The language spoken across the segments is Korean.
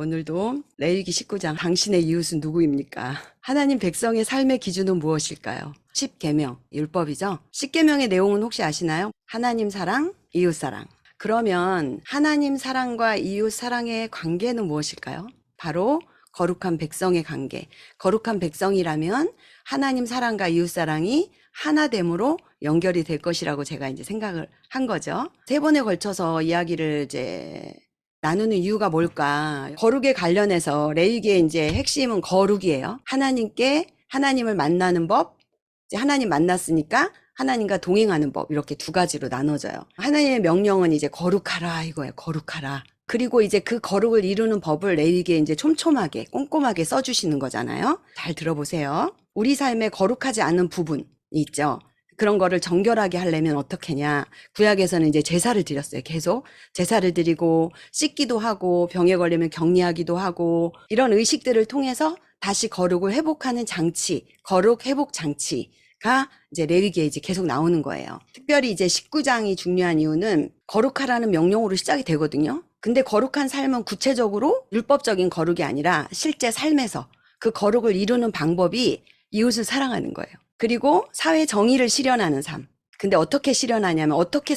오늘도 레위기 19장 당신의 이웃은 누구입니까? 하나님 백성의 삶의 기준은 무엇일까요? 10계명, 율법이죠. 10계명의 내용은 혹시 아시나요? 하나님 사랑, 이웃 사랑. 그러면 하나님 사랑과 이웃 사랑의 관계는 무엇일까요? 바로 거룩한 백성의 관계. 거룩한 백성이라면 하나님 사랑과 이웃 사랑이 하나됨으로 연결이 될 것이라고 제가 이제 생각을 한 거죠. 3번에 걸쳐서 이야기를 이제 나누는 이유가 뭘까? 거룩에 관련해서 레위기의 이제 핵심은 거룩이에요. 하나님을 만나는 법, 이제 하나님 만났으니까 하나님과 동행하는 법, 이렇게 2가지로 나눠져요. 하나님의 명령은 이제 거룩하라 이거예요. 거룩하라. 그리고 이제 그 거룩을 이루는 법을 레위기에 이제 촘촘하게 꼼꼼하게 써주시는 거잖아요. 잘 들어보세요. 우리 삶에 거룩하지 않은 부분이 있죠. 그런 거를 정결하게 하려면 어떻게 하냐. 구약에서는 이제 제사를 드렸어요. 계속 제사를 드리고 씻기도 하고 병에 걸리면 격리하기도 하고 이런 의식들을 통해서 다시 거룩을 회복하는 장치, 거룩 회복 장치가 이제 레위기에 이제 계속 나오는 거예요. 특별히 이제 19장이 중요한 이유는 거룩하라는 명령으로 시작이 되거든요. 근데 거룩한 삶은 구체적으로 율법적인 거룩이 아니라 실제 삶에서 그 거룩을 이루는 방법이 이웃을 사랑하는 거예요. 그리고 사회 정의를 실현하는 삶. 근데 어떻게 실현하냐면 어떻게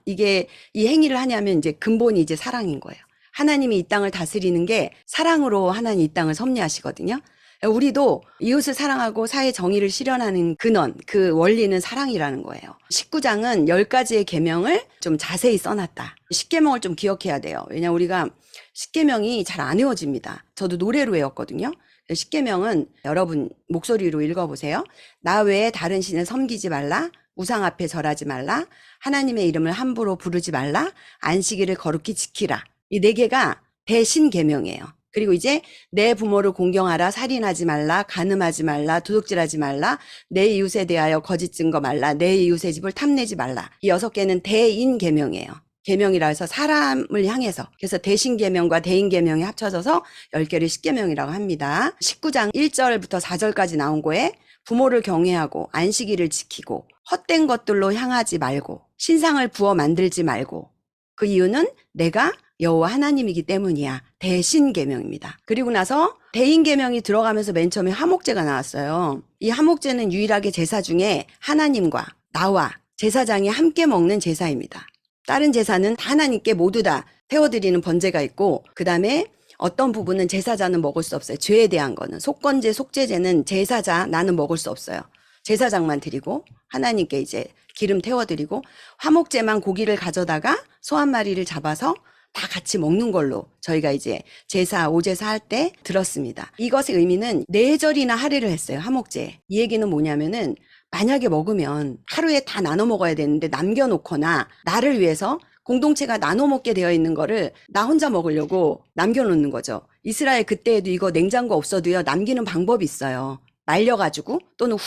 이 행위를 하냐면 이제 근본이 이제 사랑인 거예요. 하나님이 이 땅을 다스리는 게 사랑으로 하나님 이 땅을 섭리하시거든요. 우리도 이웃을 사랑하고 사회 정의를 실현하는 근원, 그 원리는 사랑이라는 거예요. 19장은 10가지의 계명을 좀 자세히 써놨다. 10계명을 좀 기억해야 돼요. 왜냐면 우리가 10계명이 잘 안 외워집니다. 저도 노래로 외웠거든요. 10계명은 여러분 목소리로 읽어보세요. 나 외에 다른 신을 섬기지 말라. 우상 앞에 절하지 말라. 하나님의 이름을 함부로 부르지 말라. 안식일을 거룩히 지키라. 이 4개가 대신계명이에요. 그리고 이제 내 부모를 공경하라. 살인하지 말라. 간음하지 말라. 도둑질하지 말라. 내 이웃에 대하여 거짓 증거 말라. 내 이웃의 집을 탐내지 말라. 이 6개는 대인계명이에요. 계명이라 해서 사람을 향해서. 그래서 대신계명과 대인계명이 합쳐져서 10개를 10계명이라고 합니다. 19장 1절부터 4절까지 나온 거에 부모를 경외하고 안식일을 지키고 헛된 것들로 향하지 말고 신상을 부어 만들지 말고 그 이유는 내가 여호와 하나님이기 때문이야. 대신계명입니다. 그리고 나서 대인계명이 들어가면서 맨 처음에 화목제가 나왔어요. 이 화목제는 유일하게 제사 중에 하나님과 나와 제사장이 함께 먹는 제사입니다. 다른 제사는 하나님께 모두 다 태워드리는 번제가 있고 그 다음에 어떤 부분은 제사자는 먹을 수 없어요. 죄에 대한 거는 속건제, 속죄제는 제사자 나는 먹을 수 없어요. 제사장만 드리고 하나님께 이제 기름 태워드리고 화목제만 고기를 가져다가 소 한 마리를 잡아서 다 같이 먹는 걸로 저희가 이제 제사, 오제사 할 때 들었습니다. 이것의 의미는 4절이나 할애를 했어요. 화목제. 이 얘기는 뭐냐면은 만약에 먹으면 하루에 다 나눠 먹어야 되는데 남겨놓거나 나를 위해서 공동체가 나눠 먹게 되어 있는 거를 나 혼자 먹으려고 남겨놓는 거죠. 이스라엘 그때에도 이거 냉장고 없어도요 남기는 방법이 있어요. 말려가지고 또는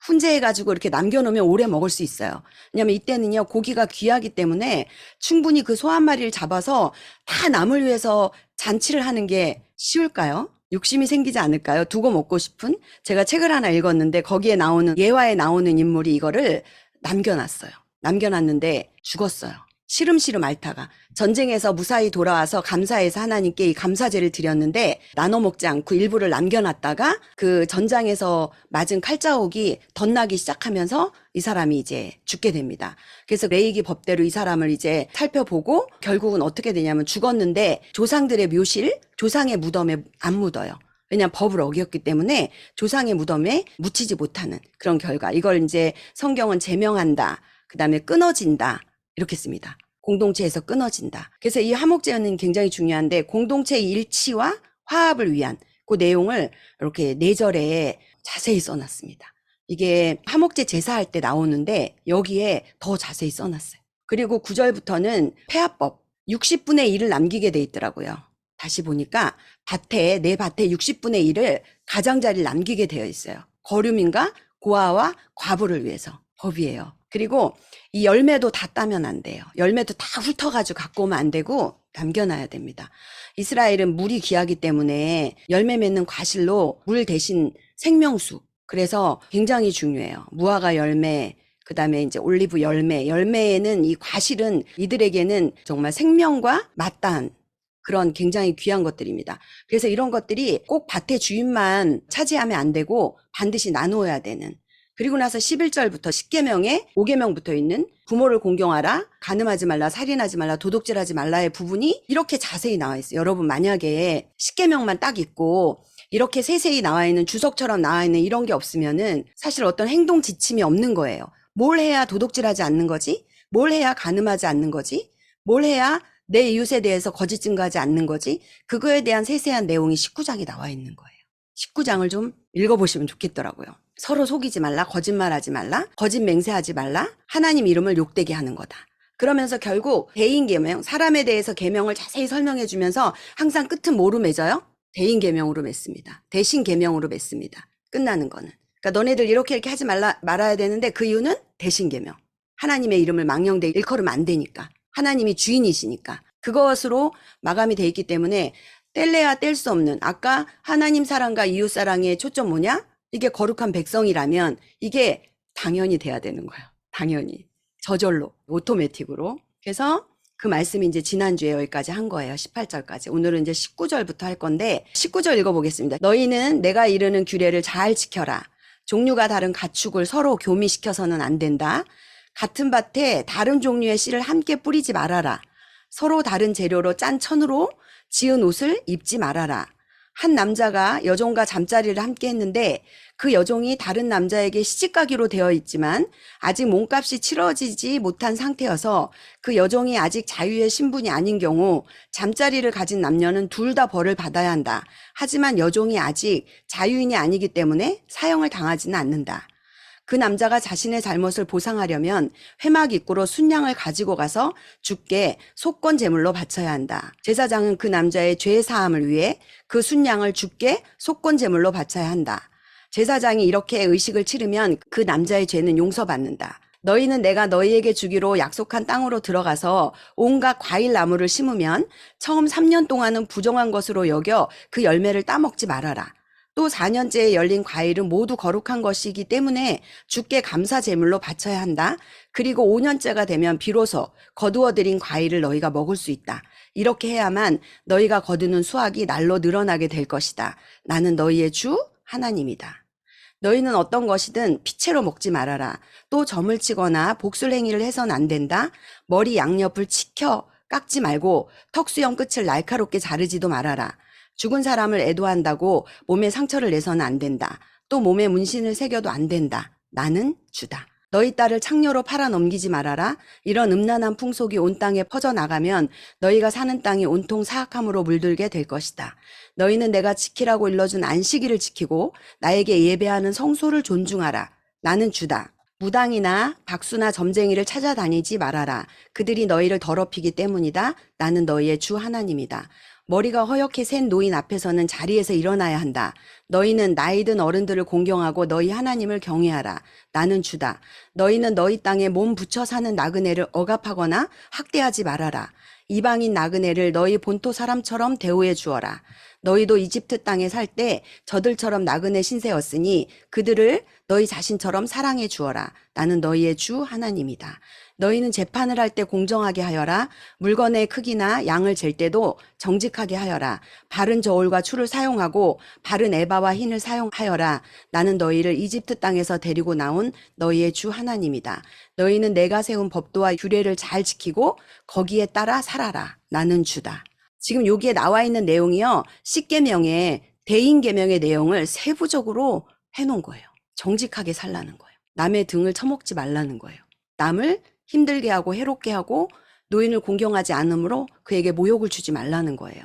훈제해가지고 이렇게 남겨놓으면 오래 먹을 수 있어요. 왜냐면 이때는요 고기가 귀하기 때문에 충분히 그 소 한 마리를 잡아서 다 남을 위해서 잔치를 하는 게 쉬울까요? 욕심이 생기지 않을까요? 두고 먹고 싶은? 제가 책을 하나 읽었는데 거기에 나오는 예화에 나오는 인물이 이거를 남겨놨는데 죽었어요. 시름시름 앓다가 전쟁에서 무사히 돌아와서 감사해서 하나님께 이 감사제를 드렸는데 나눠 먹지 않고 일부를 남겨놨다가 그 전장에서 맞은 칼자국이 덧나기 시작하면서 이 사람이 이제 죽게 됩니다. 그래서 레위기 법대로 이 사람을 이제 살펴보고 결국은 어떻게 되냐면 죽었는데 조상들의 묘실, 조상의 무덤에 안 묻어요. 왜냐하면 법을 어겼기 때문에 조상의 무덤에 묻히지 못하는 그런 결과. 이걸 이제 성경은 제명한다. 그 다음에 끊어진다. 이렇게 씁니다. 공동체에서 끊어진다. 그래서 이 화목제는 굉장히 중요한데 공동체의 일치와 화합을 위한 그 내용을 이렇게 4절에 자세히 써놨습니다. 이게 화목제 제사할 때 나오는데 여기에 더 자세히 써놨어요. 그리고 9절부터는 폐합법 60분의 1을 남기게 돼 있더라고요. 다시 보니까 내 밭에 60분의 1을 가장자리를 남기게 되어 있어요. 거류민과 고아와 과부를 위해서 법이에요. 그리고 이 열매도 다 따면 안 돼요. 열매도 다 훑어가지고 갖고 오면 안 되고 남겨놔야 됩니다. 이스라엘은 물이 귀하기 때문에 열매 맺는 과실로 물 대신 생명수. 그래서 굉장히 중요해요. 무화과 열매, 그 다음에 이제 올리브 열매에는 이 과실은 이들에게는 정말 생명과 마땅한 그런 굉장히 귀한 것들입니다. 그래서 이런 것들이 꼭 밭의 주인만 차지하면 안 되고 반드시 나누어야 되는. 그리고 나서 11절부터 10계명에 5계명 붙어 있는 부모를 공경하라, 간음하지 말라, 살인하지 말라, 도둑질하지 말라의 부분이 이렇게 자세히 나와 있어요. 여러분 만약에 10계명만 딱 있고 이렇게 세세히 나와 있는 주석처럼 나와 있는 이런 게 없으면은 사실 어떤 행동 지침이 없는 거예요. 뭘 해야 도둑질하지 않는 거지? 뭘 해야 간음하지 않는 거지? 뭘 해야 내 이웃에 대해서 거짓 증거하지 않는 거지? 그거에 대한 세세한 내용이 19장에 나와 있는 거예요. 19장을 좀 읽어보시면 좋겠더라고요. 서로 속이지 말라, 거짓말하지 말라, 거짓 맹세하지 말라, 하나님 이름을 욕되게 하는 거다. 그러면서 결국 대인 계명, 사람에 대해서 계명을 자세히 설명해 주면서 항상 끝은 뭐로 맺어요? 대인 계명으로 맺습니다. 대신 계명으로 맺습니다. 끝나는 거는. 그러니까 너네들 이렇게 하지 말아야 되는데 그 이유는 대신 계명. 하나님의 이름을 망령되게 일컬으면 안 되니까. 하나님이 주인이시니까. 그것으로 마감이 돼 있기 때문에 뗄래야 뗄 수 없는, 아까 하나님 사랑과 이웃 사랑의 초점 뭐냐? 이게 거룩한 백성이라면 이게 당연히 돼야 되는 거예요. 당연히. 저절로, 오토매틱으로. 그래서 그 말씀이 이제 지난주에 여기까지 한 거예요. 18절까지. 오늘은 이제 19절부터 할 건데 19절 읽어보겠습니다. 너희는 내가 이르는 규례를 잘 지켜라. 종류가 다른 가축을 서로 교미시켜서는 안 된다. 같은 밭에 다른 종류의 씨를 함께 뿌리지 말아라. 서로 다른 재료로 짠 천으로 지은 옷을 입지 말아라. 한 남자가 여종과 잠자리를 함께 했는데 그 여종이 다른 남자에게 시집가기로 되어 있지만 아직 몸값이 치러지지 못한 상태여서 그 여종이 아직 자유의 신분이 아닌 경우 잠자리를 가진 남녀는 둘 다 벌을 받아야 한다. 하지만 여종이 아직 자유인이 아니기 때문에 사형을 당하지는 않는다. 그 남자가 자신의 잘못을 보상하려면 회막 입구로 순양을 가지고 가서 주께 속건 제물로 바쳐야 한다. 제사장은 그 남자의 죄 사함을 위해 그 순양을 주께 속건 제물로 바쳐야 한다. 제사장이 이렇게 의식을 치르면 그 남자의 죄는 용서받는다. 너희는 내가 너희에게 주기로 약속한 땅으로 들어가서 온갖 과일 나무를 심으면 처음 3년 동안은 부정한 것으로 여겨 그 열매를 따먹지 말아라. 또 4년째에 열린 과일은 모두 거룩한 것이기 때문에 주께 감사 제물로 바쳐야 한다. 그리고 5년째가 되면 비로소 거두어들인 과일을 너희가 먹을 수 있다. 이렇게 해야만 너희가 거두는 수확이 날로 늘어나게 될 것이다. 나는 너희의 주 하나님이다. 너희는 어떤 것이든 피채로 먹지 말아라. 또 점을 치거나 복술 행위를 해서는 안 된다. 머리 양옆을 치켜 깎지 말고 턱수염 끝을 날카롭게 자르지도 말아라. 죽은 사람을 애도한다고 몸에 상처를 내서는 안 된다. 또 몸에 문신을 새겨도 안 된다. 나는 주다. 너희 딸을 창녀로 팔아 넘기지 말아라. 이런 음란한 풍속이 온 땅에 퍼져나가면 너희가 사는 땅이 온통 사악함으로 물들게 될 것이다. 너희는 내가 지키라고 일러준 안식일을 지키고 나에게 예배하는 성소를 존중하라. 나는 주다. 무당이나 박수나 점쟁이를 찾아다니지 말아라. 그들이 너희를 더럽히기 때문이다. 나는 너희의 주 하나님이다. 머리가 허옇게 센 노인 앞에서는 자리에서 일어나야 한다. 너희는 나이든 어른들을 공경하고 너희 하나님을 경외하라. 나는 주다. 너희는 너희 땅에 몸 붙여 사는 나그네를 억압하거나 학대하지 말아라. 이방인 나그네를 너희 본토 사람처럼 대우해 주어라. 너희도 이집트 땅에 살 때 저들처럼 나그네 신세였으니 그들을 너희 자신처럼 사랑해 주어라. 나는 너희의 주 하나님이다. 너희는 재판을 할 때 공정하게 하여라. 물건의 크기나 양을 잴 때도 정직하게 하여라. 바른 저울과 추를 사용하고 바른 에바와 흰을 사용하여라. 나는 너희를 이집트 땅에서 데리고 나온 너희의 주 하나님이다. 너희는 내가 세운 법도와 규례를 잘 지키고 거기에 따라 살아라. 나는 주다. 지금 여기에 나와 있는 내용이요. 10계명의 대인계명의 내용을 세부적으로 해놓은 거예요. 정직하게 살라는 거예요. 남의 등을 쳐먹지 말라는 거예요. 남을 힘들게 하고 해롭게 하고 노인을 공경하지 않으므로 그에게 모욕을 주지 말라는 거예요.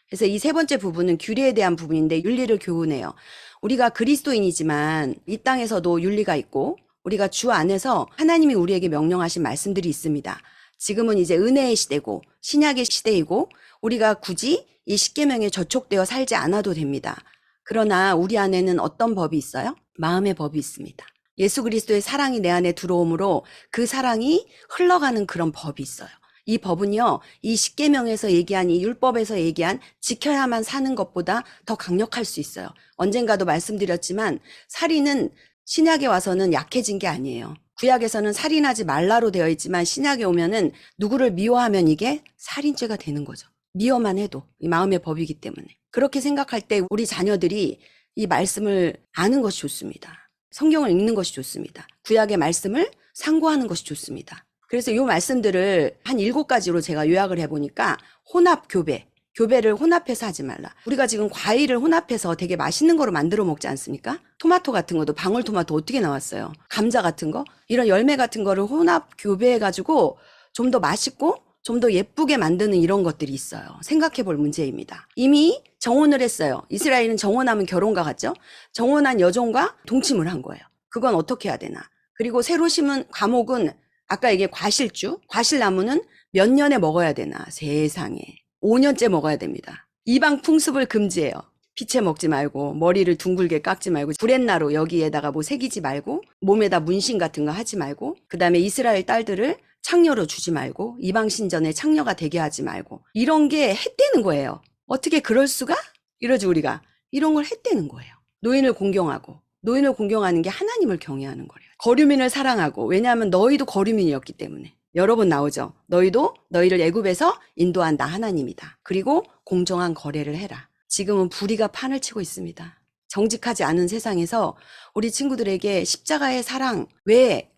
그래서 이 세 번째 부분은 규례에 대한 부분인데 윤리를 교훈해요. 우리가 그리스도인이지만 이 땅에서도 윤리가 있고 우리가 주 안에서 하나님이 우리에게 명령하신 말씀들이 있습니다. 지금은 이제 은혜의 시대고 신약의 시대이고 우리가 굳이 이 십계명에 저촉되어 살지 않아도 됩니다. 그러나 우리 안에는 어떤 법이 있어요? 마음의 법이 있습니다. 예수 그리스도의 사랑이 내 안에 들어오므로 그 사랑이 흘러가는 그런 법이 있어요. 이 법은요, 이 십계명에서 얘기한 이 율법에서 얘기한 지켜야만 사는 것보다 더 강력할 수 있어요. 언젠가도 말씀드렸지만 살인은 신약에 와서는 약해진 게 아니에요. 구약에서는 살인하지 말라로 되어 있지만 신약에 오면은 누구를 미워하면 이게 살인죄가 되는 거죠. 미워만 해도 이 마음의 법이기 때문에. 그렇게 생각할 때 우리 자녀들이 이 말씀을 아는 것이 좋습니다. 성경을 읽는 것이 좋습니다. 구약의 말씀을 상고하는 것이 좋습니다. 그래서 이 말씀들을 한 7가지로 제가 요약을 해보니까 혼합 교배, 교배를 혼합해서 하지 말라. 우리가 지금 과일을 혼합해서 되게 맛있는 거로 만들어 먹지 않습니까? 토마토 같은 것도 방울토마토 어떻게 나왔어요? 감자 같은 거? 이런 열매 같은 거를 혼합 교배해가지고 좀 더 맛있고 좀 더 예쁘게 만드는 이런 것들이 있어요. 생각해 볼 문제입니다. 이미 정혼을 했어요. 이스라엘은 정혼하면 결혼과 같죠? 정혼한 여종과 동침을 한 거예요. 그건 어떻게 해야 되나? 그리고 새로 심은 과목은 아까 이게 과실주, 과실나무는 몇 년에 먹어야 되나? 세상에. 5년째 먹어야 됩니다. 이방 풍습을 금지해요. 피채 먹지 말고 머리를 둥글게 깎지 말고 브렛나루 여기에다가 뭐 새기지 말고 몸에다 문신 같은 거 하지 말고 그다음에 이스라엘 딸들을 창녀로 주지 말고 이방 신전에 창녀가 되게 하지 말고 이런 게 했다는 거예요. 어떻게 그럴 수가? 이러지 우리가. 이런 걸 했다는 거예요. 노인을 공경하고 노인을 공경하는 게 하나님을 경외하는 거래요. 거류민을 사랑하고 왜냐하면 너희도 거류민이었기 때문에. 여러 번 나오죠. 너희도 너희를 애굽에서 인도한 나 하나님이다. 그리고 공정한 거래를 해라. 지금은 불의가 판을 치고 있습니다. 정직하지 않은 세상에서 우리 친구들에게 십자가의 사랑, 왜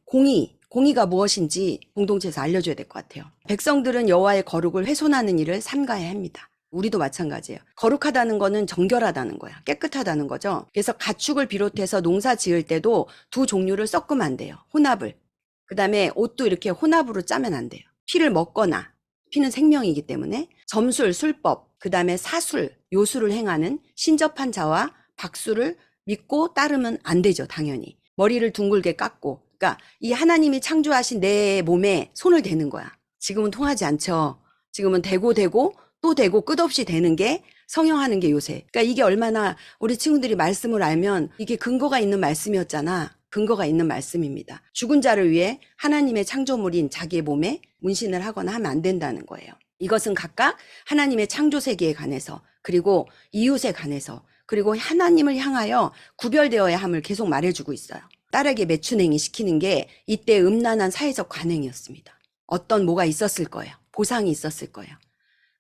공의가 무엇인지 공동체에서 알려줘야 될 것 같아요. 백성들은 여호와의 거룩을 훼손하는 일을 삼가야 합니다. 우리도 마찬가지예요. 거룩하다는 거는 정결하다는 거야. 깨끗하다는 거죠. 그래서 가축을 비롯해서 농사 지을 때도 두 종류를 섞으면 안 돼요. 혼합을. 그 다음에 옷도 이렇게 혼합으로 짜면 안 돼요. 피를 먹거나 피는 생명이기 때문에 점술, 술법, 그 다음에 사술, 요술을 행하는 신접한 자와 박수를 믿고 따르면 안 되죠. 당연히. 머리를 둥글게 깎고 그러니까 이 하나님이 창조하신 내 몸에 손을 대는 거야. 지금은 통하지 않죠. 지금은 대고 또 대고 끝없이 되는 게 성형하는 게 요새. 그러니까 이게 얼마나 우리 친구들이 말씀을 알면 이게 근거가 있는 말씀이었잖아. 근거가 있는 말씀입니다. 죽은 자를 위해 하나님의 창조물인 자기의 몸에 문신을 하거나 하면 안 된다는 거예요. 이것은 각각 하나님의 창조 세계에 관해서 그리고 이웃에 관해서 그리고 하나님을 향하여 구별되어야 함을 계속 말해주고 있어요. 딸에게 매춘행위 시키는 게 이때 음란한 사회적 관행이었습니다. 어떤 뭐가 있었을 거예요. 보상이 있었을 거예요.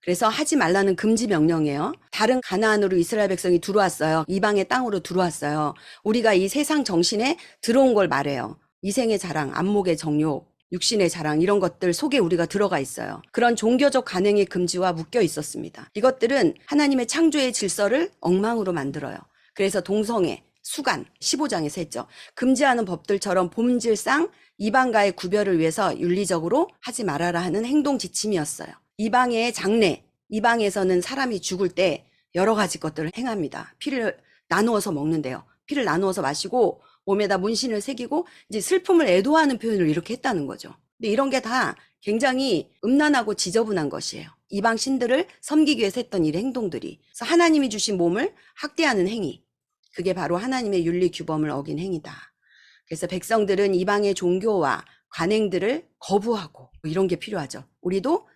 그래서 하지 말라는 금지 명령이에요. 다른 가나안으로 이스라엘 백성이 들어왔어요. 이방의 땅으로 들어왔어요. 우리가 이 세상 정신에 들어온 걸 말해요. 이생의 자랑, 안목의 정욕, 육신의 자랑 이런 것들 속에 우리가 들어가 있어요. 그런 종교적 관행의 금지와 묶여 있었습니다. 이것들은 하나님의 창조의 질서를 엉망으로 만들어요. 그래서 동성애, 수간 15장에서 했죠. 금지하는 법들처럼 본질상 이방과의 구별을 위해서 윤리적으로 하지 말아라 하는 행동 지침이었어요. 이방의 장례, 이방에서는 사람이 죽을 때 여러 가지 것들을 행합니다. 피를 나누어서 먹는데요. 피를 나누어서 마시고 몸에다 문신을 새기고 이제 슬픔을 애도하는 표현을 이렇게 했다는 거죠. 근데 이런 게 다 굉장히 음란하고 지저분한 것이에요. 이방 신들을 섬기기 위해서 했던 이 행동들이. 그래서 하나님이 주신 몸을 학대하는 행위. 그게 바로 하나님의 윤리 규범을 어긴 행위다. 그래서 백성들은 이방의 종교와 관행들을 거부하고 이런 게 필요하죠. 우리도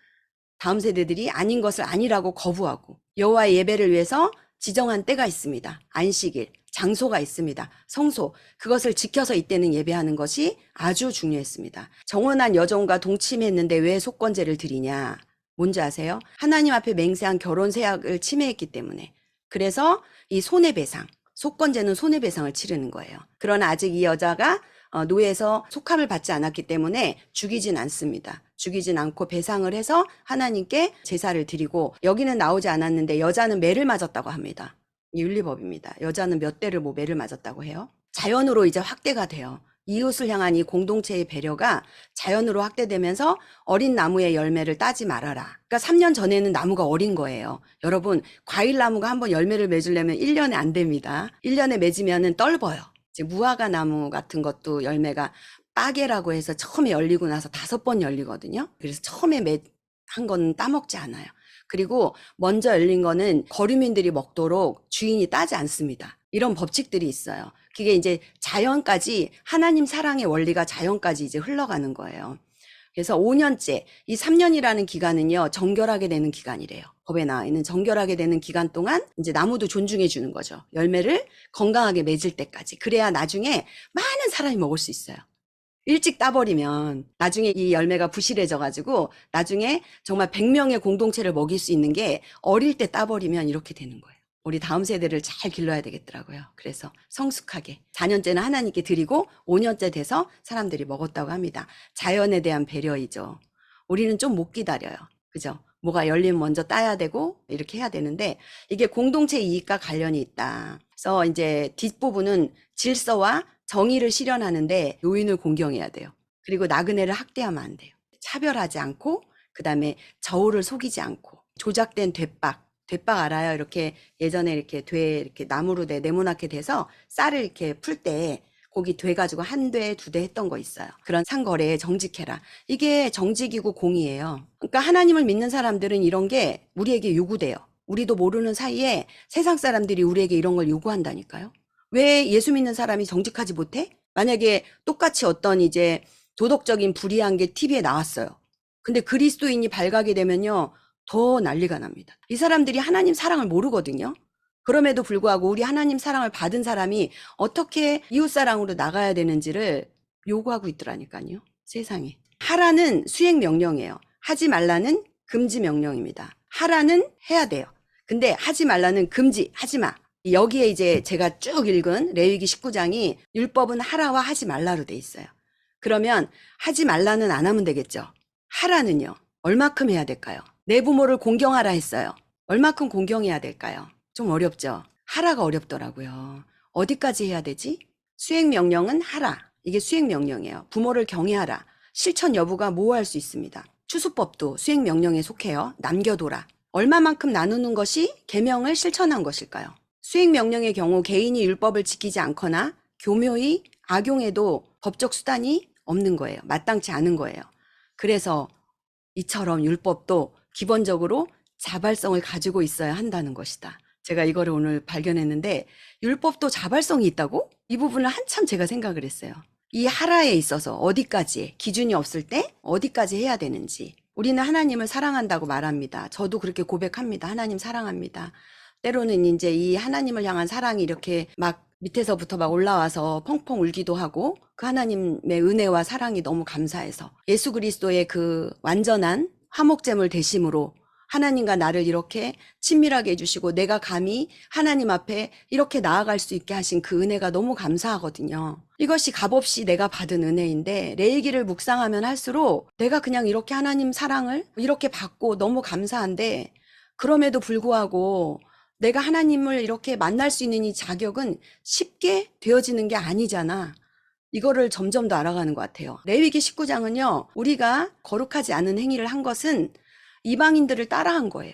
다음 세대들이 아닌 것을 아니라고 거부하고 여호와의 예배를 위해서 지정한 때가 있습니다. 안식일, 장소가 있습니다. 성소, 그것을 지켜서 이때는 예배하는 것이 아주 중요했습니다. 정혼한 여종과 동침했는데 왜 속건제를 드리냐? 뭔지 아세요? 하나님 앞에 맹세한 결혼 세약을 침해했기 때문에. 그래서 이 손해배상, 속건제는 손해배상을 치르는 거예요. 그러나 아직 이 여자가 노예에서 속함을 받지 않았기 때문에 죽이진 않습니다. 죽이진 않고 배상을 해서 하나님께 제사를 드리고 여기는 나오지 않았는데 여자는 매를 맞았다고 합니다. 윤리법입니다. 여자는 몇 대를 매를 맞았다고 해요. 자연으로 이제 확대가 돼요. 이웃을 향한 이 공동체의 배려가 자연으로 확대되면서 어린 나무의 열매를 따지 말아라. 그러니까 3년 전에는 나무가 어린 거예요. 여러분 과일 나무가 한번 열매를 맺으려면 1년에 안 됩니다. 1년에 맺으면 떫어요. 무화과 나무 같은 것도 열매가 빠개라고 해서 처음에 열리고 나서 5번 열리거든요. 그래서 처음에 한 건 따먹지 않아요. 그리고 먼저 열린 거는 거류민들이 먹도록 주인이 따지 않습니다. 이런 법칙들이 있어요. 그게 이제 자연까지 하나님 사랑의 원리가 자연까지 이제 흘러가는 거예요. 그래서 5년째, 이 3년이라는 기간은요, 정결하게 되는 기간이래요. 법에 나와 있는 정결하게 되는 기간 동안 이제 나무도 존중해 주는 거죠. 열매를 건강하게 맺을 때까지. 그래야 나중에 많은 사람이 먹을 수 있어요. 일찍 따버리면 나중에 이 열매가 부실해져가지고 나중에 정말 100명의 공동체를 먹일 수 있는 게 어릴 때 따버리면 이렇게 되는 거예요. 우리 다음 세대를 잘 길러야 되겠더라고요. 그래서 성숙하게 4년째는 하나님께 드리고 5년째 돼서 사람들이 먹었다고 합니다. 자연에 대한 배려이죠. 우리는 좀 못 기다려요. 그죠? 뭐가 열리면 먼저 따야 되고 이렇게 해야 되는데 이게 공동체 이익과 관련이 있다. 그래서 이제 뒷부분은 질서와 정의를 실현하는데 요인을 공경해야 돼요. 그리고 나그네를 학대하면 안 돼요. 차별하지 않고 그다음에 저울을 속이지 않고 조작된 돛박 알아요? 이렇게 예전에 이렇게 이렇게 나무로 네모나게 돼서 쌀을 이렇게 풀 때 거기 돼 가지고 한 대, 두 대 했던 거 있어요. 그런 상거래에 정직해라. 이게 정직이고 공의예요. 그러니까 하나님을 믿는 사람들은 이런 게 우리에게 요구돼요. 우리도 모르는 사이에 세상 사람들이 우리에게 이런 걸 요구한다니까요. 왜 예수 믿는 사람이 정직하지 못해? 만약에 똑같이 어떤 이제 도덕적인 불이한 게 TV에 나왔어요. 근데 그리스도인이 발각이 되면요. 더 난리가 납니다. 이 사람들이 하나님 사랑을 모르거든요. 그럼에도 불구하고 우리 하나님 사랑을 받은 사람이 어떻게 이웃사랑으로 나가야 되는지를 요구하고 있더라니까요. 세상에. 하라는 수행 명령이에요. 하지 말라는 금지 명령입니다. 하라는 해야 돼요. 근데 하지 말라는 금지, 하지 마. 여기에 이제 제가 쭉 읽은 레위기 19장이 율법은 하라와 하지 말라로 돼 있어요. 그러면 하지 말라는 안 하면 되겠죠. 하라는요. 얼마큼 해야 될까요? 내 부모를 공경하라 했어요. 얼마큼 공경해야 될까요? 좀 어렵죠. 하라가 어렵더라고요. 어디까지 해야 되지? 수행 명령은 하라. 이게 수행 명령이에요. 부모를 경외하라. 실천 여부가 모호할 수 있습니다. 추수법도 수행 명령에 속해요. 남겨둬라. 얼마만큼 나누는 것이 계명을 실천한 것일까요? 수행 명령의 경우 개인이 율법을 지키지 않거나 교묘히 악용해도 법적 수단이 없는 거예요. 마땅치 않은 거예요. 그래서 이처럼 율법도 기본적으로 자발성을 가지고 있어야 한다는 것이다. 제가 이거를 오늘 발견했는데 율법도 자발성이 있다고? 이 부분을 한참 제가 생각을 했어요. 이 하라에 있어서 어디까지 기준이 없을 때 어디까지 해야 되는지. 우리는 하나님을 사랑한다고 말합니다. 저도 그렇게 고백합니다. 하나님 사랑합니다. 때로는 이제 이 하나님을 향한 사랑이 이렇게 막 밑에서부터 막 올라와서 펑펑 울기도 하고 그 하나님의 은혜와 사랑이 너무 감사해서 예수 그리스도의 그 완전한 화목제물 대심으로 하나님과 나를 이렇게 친밀하게 해주시고 내가 감히 하나님 앞에 이렇게 나아갈 수 있게 하신 그 은혜가 너무 감사하거든요. 이것이 값없이 내가 받은 은혜인데 레위기를 묵상하면 할수록 내가 그냥 이렇게 하나님 사랑을 이렇게 받고 너무 감사한데 그럼에도 불구하고 내가 하나님을 이렇게 만날 수 있는 이 자격은 쉽게 되어지는 게 아니잖아. 이거를 점점 더 알아가는 것 같아요. 레위기 19장은요. 우리가 거룩하지 않은 행위를 한 것은 이방인들을 따라한 거예요.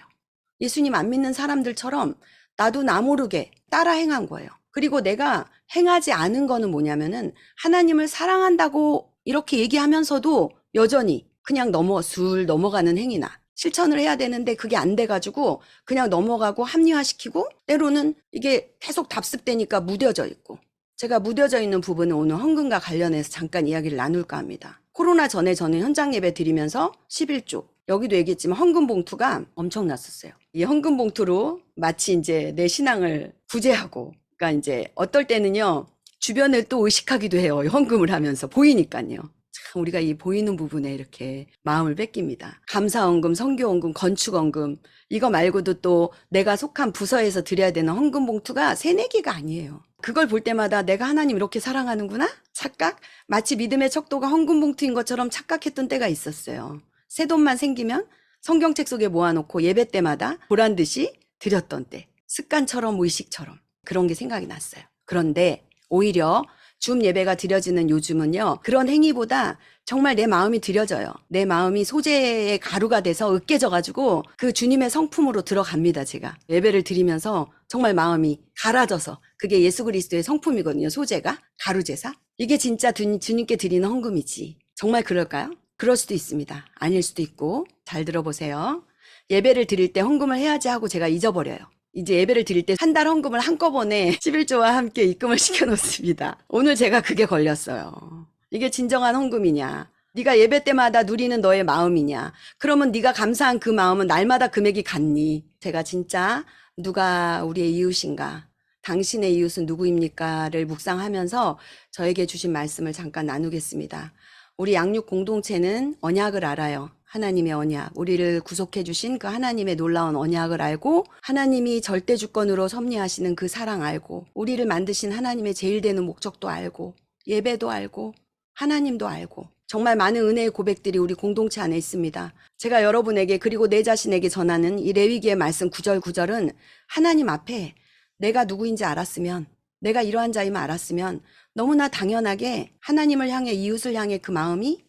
예수님 안 믿는 사람들처럼 나도 나 모르게 따라 행한 거예요. 그리고 내가 행하지 않은 거는 뭐냐면은 하나님을 사랑한다고 이렇게 얘기하면서도 여전히 그냥 술 넘어가는 행위나 실천을 해야 되는데 그게 안 돼가지고 그냥 넘어가고 합리화시키고 때로는 이게 계속 답습되니까 무뎌져 있고 제가 무뎌져 있는 부분은 오늘 헌금과 관련해서 잠깐 이야기를 나눌까 합니다. 코로나 전에 저는 현장 예배 드리면서 11조 여기도 얘기했지만 헌금 봉투가 엄청났었어요. 이 헌금 봉투로 마치 이제 내 신앙을 구제하고 그러니까 이제 어떨 때는요 주변을 또 의식하기도 해요. 헌금을 하면서 보이니까요. 참 우리가 이 보이는 부분에 이렇게 마음을 뺏깁니다. 감사헌금, 선교헌금, 건축헌금 이거 말고도 또 내가 속한 부서에서 드려야 되는 헌금 봉투가 3-4개가 아니에요. 그걸 볼 때마다 내가 하나님 이렇게 사랑하는구나? 착각? 마치 믿음의 척도가 헌금 봉투인 것처럼 착각했던 때가 있었어요. 새 돈만 생기면 성경책 속에 모아놓고 예배 때마다 보란 듯이 드렸던 때. 습관처럼 의식처럼 그런 게 생각이 났어요. 그런데 오히려 줌 예배가 드려지는 요즘은요. 그런 행위보다 정말 내 마음이 드려져요. 내 마음이 소재의 가루가 돼서 으깨져가지고 그 주님의 성품으로 들어갑니다. 제가 예배를 드리면서 정말 마음이 갈아져서 그게 예수 그리스도의 성품이거든요. 소재가 가루제사. 이게 진짜 주님께 드리는 헌금이지. 정말 그럴까요? 그럴 수도 있습니다. 아닐 수도 있고. 잘 들어보세요. 예배를 드릴 때 헌금을 해야지 하고 제가 잊어버려요. 이제 예배를 드릴 때 한 달 헌금을 한꺼번에 11조와 함께 입금을 시켜놓습니다. 오늘 제가 그게 걸렸어요. 이게 진정한 헌금이냐? 네가 예배 때마다 누리는 너의 마음이냐? 그러면 네가 감사한 그 마음은 날마다 금액이 같니? 제가 진짜 누가 우리의 이웃인가? 당신의 이웃은 누구입니까?를 묵상하면서 저에게 주신 말씀을 잠깐 나누겠습니다. 우리 양육 공동체는 언약을 알아요. 하나님의 언약, 우리를 구속해 주신 그 하나님의 놀라운 언약을 알고 하나님이 절대 주권으로 섭리하시는 그 사랑 알고 우리를 만드신 하나님의 제일 되는 목적도 알고 예배도 알고 하나님도 알고 정말 많은 은혜의 고백들이 우리 공동체 안에 있습니다. 제가 여러분에게 그리고 내 자신에게 전하는 이 레위기의 말씀 구절은 하나님 앞에 내가 누구인지 알았으면, 내가 이러한 자임을 알았으면 너무나 당연하게 하나님을 향해, 이웃을 향해 그 마음이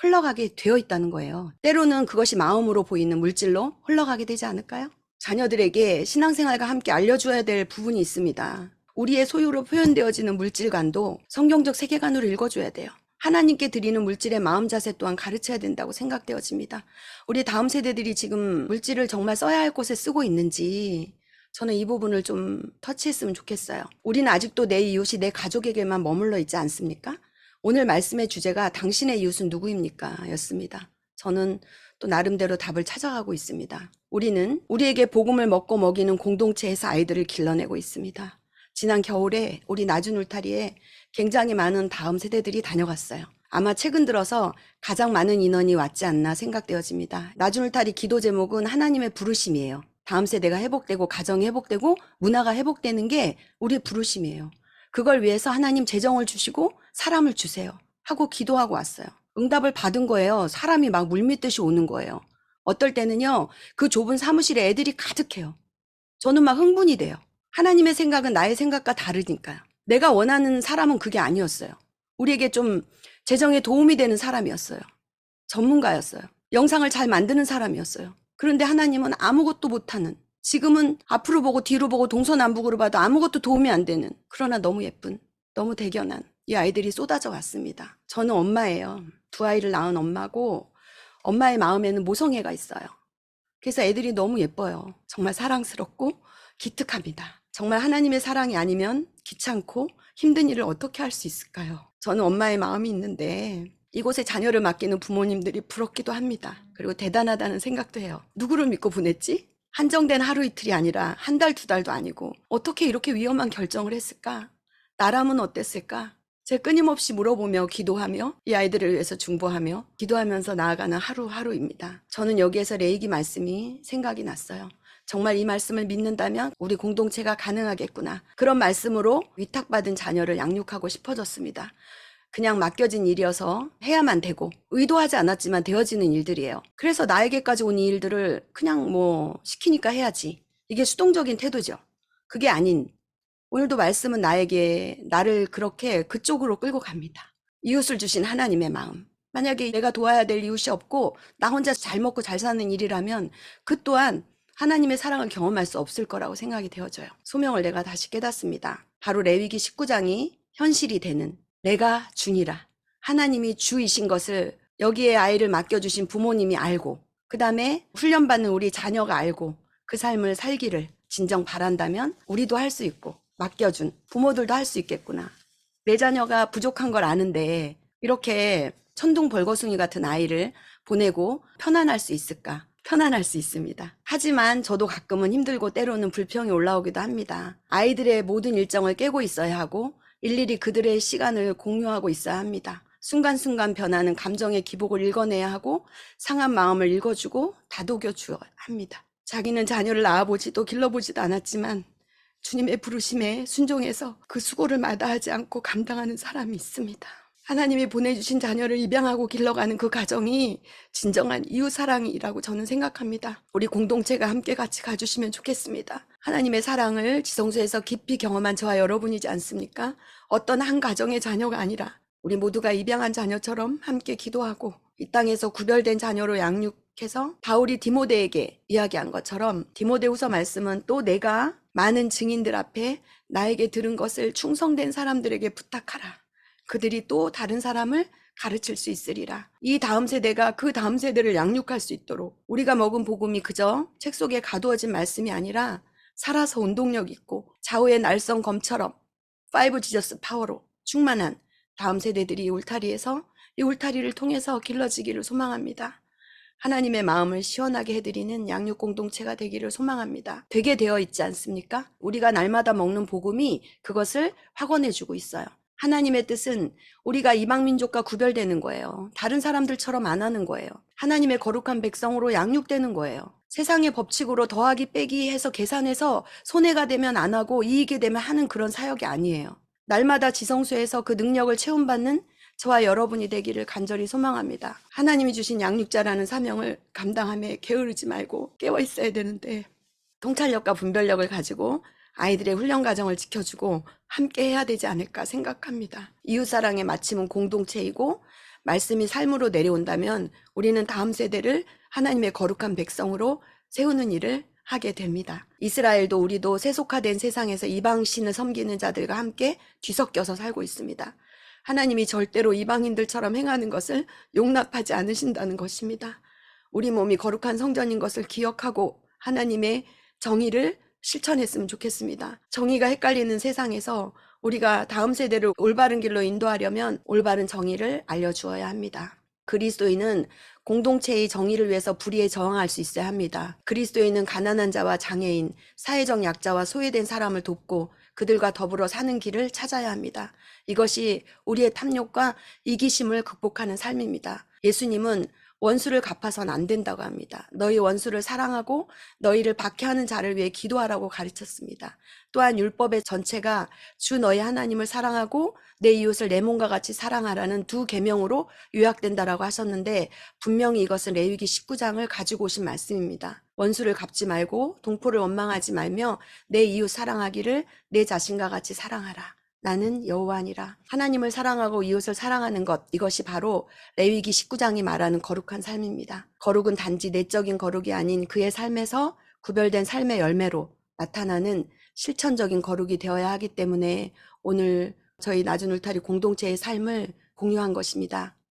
흘러가게 되어 있다는 거예요. 때로는 그것이 마음으로 보이는 물질로 흘러가게 되지 않을까요? 자녀들에게 신앙생활과 함께 알려줘야 될 부분이 있습니다. 우리의 소유로 표현되어지는 물질관도 성경적 세계관으로 읽어줘야 돼요. 하나님께 드리는 물질의 마음 자세 또한 가르쳐야 된다고 생각되어집니다. 우리 다음 세대들이 지금 물질을 정말 써야 할 곳에 쓰고 있는지 저는 이 부분을 좀 터치했으면 좋겠어요. 우리는 아직도 내 이웃이 내 가족에게만 머물러 있지 않습니까? 오늘 말씀의 주제가 당신의 이웃은 누구입니까? 였습니다. 저는 또 나름대로 답을 찾아가고 있습니다. 우리는 우리에게 복음을 먹고 먹이는 공동체에서 아이들을 길러내고 있습니다. 지난 겨울에 우리 낮은 울타리에 굉장히 많은 다음 세대들이 다녀갔어요. 아마 최근 들어서 가장 많은 인원이 왔지 않나 생각되어집니다. 낮은 울타리 기도 제목은 하나님의 부르심이에요. 다음 세대가 회복되고 가정이 회복되고 문화가 회복되는 게 우리의 부르심이에요. 그걸 위해서 하나님 재정을 주시고 사람을 주세요 하고 기도하고 왔어요. 응답을 받은 거예요. 사람이 막 물밀듯이 오는 거예요. 어떨 때는요, 그 좁은 사무실에 애들이 가득해요. 저는 막 흥분이 돼요. 하나님의 생각은 나의 생각과 다르니까요. 내가 원하는 사람은 그게 아니었어요. 우리에게 좀 재정에 도움이 되는 사람이었어요. 전문가였어요. 영상을 잘 만드는 사람이었어요. 그런데 하나님은 아무것도 못하는, 지금은 앞으로 보고 뒤로 보고 동서남북으로 봐도 아무것도 도움이 안 되는, 그러나 너무 예쁜, 너무 대견한 이 아이들이 쏟아져 왔습니다. 저는 엄마예요. 두 아이를 낳은 엄마고 엄마의 마음에는 모성애가 있어요. 그래서 애들이 너무 예뻐요. 정말 사랑스럽고 기특합니다. 정말 하나님의 사랑이 아니면 귀찮고 힘든 일을 어떻게 할 수 있을까요? 저는 엄마의 마음이 있는데 이곳에 자녀를 맡기는 부모님들이 부럽기도 합니다. 그리고 대단하다는 생각도 해요. 누구를 믿고 보냈지? 한정된 하루 이틀이 아니라 한 달, 두 달도 아니고 어떻게 이렇게 위험한 결정을 했을까? 나라면 어땠을까? 제가 끊임없이 물어보며 기도하며 이 아이들을 위해서 중보하며 기도하면서 나아가는 하루하루입니다. 저는 여기에서 레위기 말씀이 생각이 났어요. 정말 이 말씀을 믿는다면 우리 공동체가 가능하겠구나. 그런 말씀으로 위탁받은 자녀를 양육하고 싶어졌습니다. 그냥 맡겨진 일이어서 해야만 되고 의도하지 않았지만 되어지는 일들이에요. 그래서 나에게까지 온 이 일들을 그냥 뭐 시키니까 해야지. 이게 수동적인 태도죠. 그게 아닌, 오늘도 말씀은 나를 그렇게 그쪽으로 끌고 갑니다. 이웃을 주신 하나님의 마음. 만약에 내가 도와야 될 이웃이 없고 나 혼자 잘 먹고 잘 사는 일이라면 그 또한 하나님의 사랑을 경험할 수 없을 거라고 생각이 되어져요. 소명을 내가 다시 깨닫습니다. 바로 레위기 19장이 현실이 되는, 내가 주니라, 하나님이 주이신 것을 여기에 아이를 맡겨주신 부모님이 알고, 그 다음에 훈련받는 우리 자녀가 알고 그 삶을 살기를 진정 바란다면 우리도 할 수 있고 맡겨준 부모들도 할 수 있겠구나. 내 자녀가 부족한 걸 아는데 이렇게 천둥벌거숭이 같은 아이를 보내고 편안할 수 있을까? 편안할 수 있습니다. 하지만 저도 가끔은 힘들고 때로는 불평이 올라오기도 합니다. 아이들의 모든 일정을 깨고 있어야 하고 일일이 그들의 시간을 공유하고 있어야 합니다. 순간순간 변하는 감정의 기복을 읽어내야 하고 상한 마음을 읽어주고 다독여줘야 합니다. 자기는 자녀를 낳아보지도 길러보지도 않았지만 주님의 부르심에 순종해서 그 수고를 마다하지 않고 감당하는 사람이 있습니다. 하나님이 보내주신 자녀를 입양하고 길러가는 그 가정이 진정한 이웃사랑이라고 저는 생각합니다. 우리 공동체가 함께 같이 가주시면 좋겠습니다. 하나님의 사랑을 지성소에서 깊이 경험한 저와 여러분이지 않습니까? 어떤 한 가정의 자녀가 아니라 우리 모두가 입양한 자녀처럼 함께 기도하고 이 땅에서 구별된 자녀로 양육해서 바울이 디모데에게 이야기한 것처럼 디모데후서 말씀은 또 내가 많은 증인들 앞에 나에게 들은 것을 충성된 사람들에게 부탁하라. 그들이 또 다른 사람을 가르칠 수 있으리라. 이 다음 세대가 그 다음 세대를 양육할 수 있도록 우리가 먹은 복음이 그저 책 속에 가두어진 말씀이 아니라 살아서 운동력 있고 좌우의 날성 검처럼 5 지저스 파워로 충만한 다음 세대들이 이 울타리를 통해서 길러지기를 소망합니다. 하나님의 마음을 시원하게 해드리는 양육 공동체가 되기를 소망합니다. 되게 되어 있지 않습니까? 우리가 날마다 먹는 복음이 그것을 확언해주고 있어요. 하나님의 뜻은 우리가 이방 민족과 구별되는 거예요. 다른 사람들처럼 안 하는 거예요. 하나님의 거룩한 백성으로 양육되는 거예요. 세상의 법칙으로 더하기 빼기 해서 계산해서 손해가 되면 안 하고 이익이 되면 하는 그런 사역이 아니에요. 날마다 지성소에서 그 능력을 체험받는 저와 여러분이 되기를 간절히 소망합니다. 하나님이 주신 양육자라는 사명을 감당함에 게으르지 말고 깨어 있어야 되는데 통찰력과 분별력을 가지고 아이들의 훈련 과정을 지켜주고 함께 해야 되지 않을까 생각합니다. 이웃사랑의 마침은 공동체이고 말씀이 삶으로 내려온다면 우리는 다음 세대를 하나님의 거룩한 백성으로 세우는 일을 하게 됩니다. 이스라엘도 우리도 세속화된 세상에서 이방신을 섬기는 자들과 함께 뒤섞여서 살고 있습니다. 하나님이 절대로 이방인들처럼 행하는 것을 용납하지 않으신다는 것입니다. 우리 몸이 거룩한 성전인 것을 기억하고 하나님의 정의를 실천했으면 좋겠습니다. 정의가 헷갈리는 세상에서 우리가 다음 세대를 올바른 길로 인도하려면 올바른 정의를 알려주어야 합니다. 그리스도인은 공동체의 정의를 위해서 불의에 저항할 수 있어야 합니다. 그리스도인은 가난한 자와 장애인, 사회적 약자와 소외된 사람을 돕고 그들과 더불어 사는 길을 찾아야 합니다. 이것이 우리의 탐욕과 이기심을 극복하는 삶입니다. 예수님은 원수를 갚아선 안 된다고 합니다. 너희 원수를 사랑하고 너희를 박해하는 자를 위해 기도하라고 가르쳤습니다. 또한 율법의 전체가 주 너희 하나님을 사랑하고 내 이웃을 내 몸과 같이 사랑하라는 두 계명으로 요약된다라고 하셨는데 분명히 이것은 레위기 19장을 가지고 오신 말씀입니다. 원수를 갚지 말고 동포를 원망하지 말며 내 이웃 사랑하기를 내 자신과 같이 사랑하라. 나는 여호와니라. 하나님을 사랑하고 이웃을 사랑하는 것, 이것이 바로 레위기 19장이 말하는 거룩한 삶입니다. 거룩은 단지 내적인 거룩이 아닌 그의 삶에서 구별된 삶의 열매로 나타나는 실천적인 거룩이 되어야 하기 때문에 오늘 저희 낮은 울타리 공동체의 삶을 공유한 것입니다.